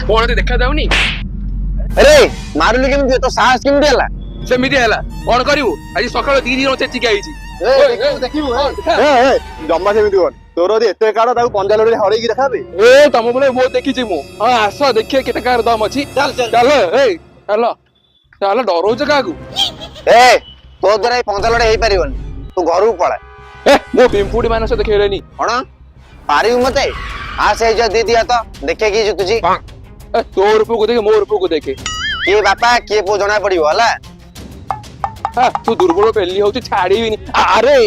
कौन देखा जाऊनी अरे मारुली केमिति तो साहस केमिति हला सेमिति हला कौन करिवु आज सकाळ 3 दिन चेचिका आइची देखिबु ए जम्मा सेमिति कोन तोर दे एते काढ ताऊ पंजा लड़ी हरै की देखाबे ए तम बोले मो देखि छी मु हां आस देखिए केते कार दम अछि चल चल चल ए चल चल डरो जगा को ए तो द्वारा पंजा लड़ी हेई परिबनी तू घर पळा ए मो बिमपुडी मानस देखेलेनी कोन पारिउ मते आ से जो दे दिया तो देखे की जुतुजी ए तो रूप को देखे मो रूप को देखे के बापा के पो जणा पड़ियो हला हां तू दुर्बल पेली होती छाड़ीबिनी अरे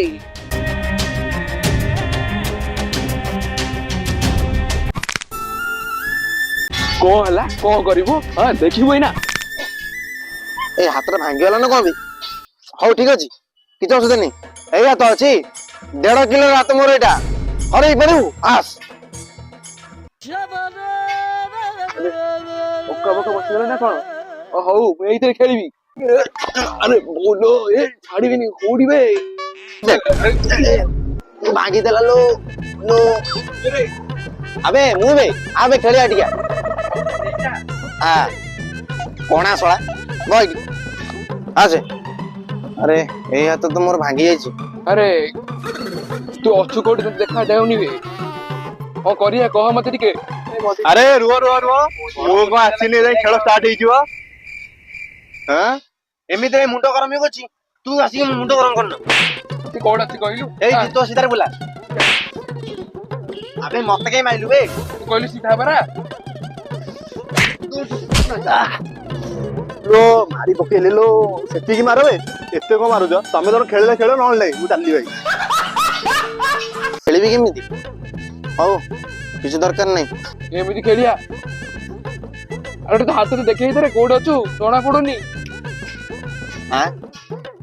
को हला को करिवो हां देखिबो ना ए हातरा भांगी गला न कोबी हो ठीक अछि किछ असुविधा नहीं एया तो अछि 1.5 किलो हाथ मोर एटा हरै परु आस ओका बका बसले ना कोन ओ हौ एइते खेलिबी अरे बोलो ए छाड़ीबिनी कोडीबे भांगी देला लो लो अबे मुबे आबे खेलिया टिका हां कोणा सोळा बॉय आसे अरे ए हाथ तो मोर भांगी जाइछि अरे तू अच्छु कोड देखा जाउनी बे ओ करिया कह मते टिके अरे रुआ रुआ रुआ मो को आसीने जाई खेल स्टार्ट हेइ जिवो हां एमिते मुंडो गरम होछि तू आसी मुंडो गरम करन तू कोड अछि कहिलु ए जितो सीधार बोला अबे मते के माइलु बे तू कहिलु सीधा बरा लो मारी पकेले लो सेती की मारो बे एते को मारू जो तमे तो खेलले खेलो न ले मु चालली भाई खेलिबी केमिति हो किछ दरकार नहीं एमिति खेलिया अरे तो हाथ तो देखे इधर कोड अछु सोना पडोनी हां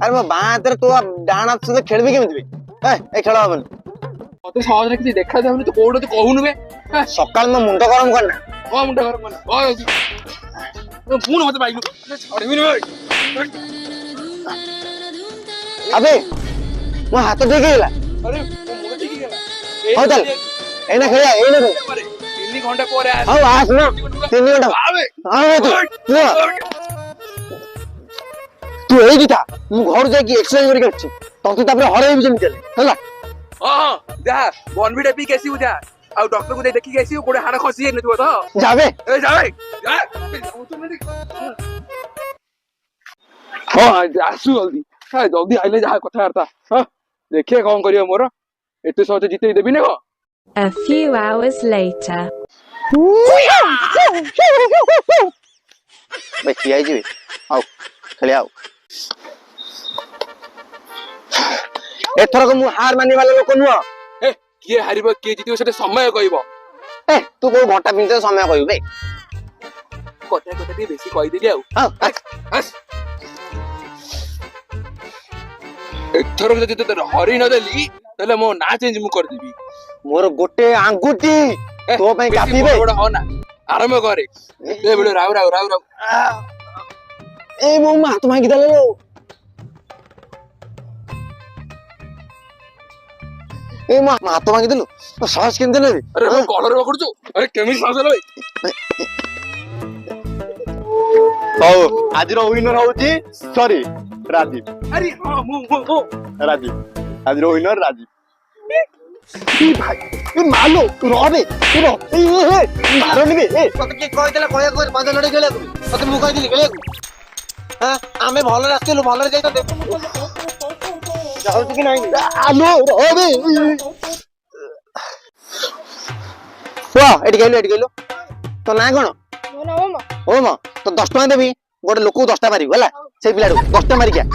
अरे मो बात रे तो डाण हाथ से खेलबी केमिति बे ए खेल हबन मते सहज रे किछ देखा जाउनी तो कोड तो कहूनु बे सकाळ में मुंडो गरम करना ओ मुंडा गरम करना ओ तो फोन मते बाइलु छाड़ीबिनी बे अबे मो हाथ देखे गेला अरे मुंडा देखि गेला हो चल एना खेलिया एना खेल 3 घंटा ପରେ हो आस ना 3 घंटा आवे आवे तू एई दिता मु घर जाय की एक्सरसाइज करि करछि तंतु तापर हरै भी जम चले हला हां जा बॉनविटा पी कैसी हो जा आ डॉक्टर को देखि कैसी गोडे हाड़ खसी नथुव तो जाबे ए जाबे जा हां आसु जल्दी हां जल्दी आइले जा कथा वार्ता हां देखिए कौन करियो मोर एते सहज जीते देबी ने को A few hours later. बे किया जी आओ खेले आओ एथर को मु हार मानि वाला लोक नुआ ए किए हारिबो किए जीतिबो सेते समय कहइबो ए तू को घंटा पिनते समय कहू बे कथा कथा टी बेसी कहि देली आउ हां बस एथर जति तो हरि न देली तले मो ना चेंज मु कर देबी मोर गोटे आंगुठी तो पई कापी बे बड़ा हो ना आराम करे ए बेले राव राव राव राव ए मो हाथ मांगी देले लो ए मो हाथ मांगी देलु तो साहस केन देले अरे मो कलर पकड़छु अरे केमी साहस रे हो आज रो विनर होची सॉरी राजीव अरे हां मो राजीव आज रो विनर राजीव ए भाई ए मालो रो बे रो ए मारो नि बे ए तते के कहि देला कहया को पांच लड़े खेले तते मु कहि दिली खेले हां आमे भलो रास्ते भलो जाई त जाऊ कि नहीं आलो रो बे वाह एडी गेलो तो ना कोन मो ना ओमा ओमा तो 10 टका देबी गोटे लोक 10 टा मारिबो हला से पिलाडू 10 टा मारि गया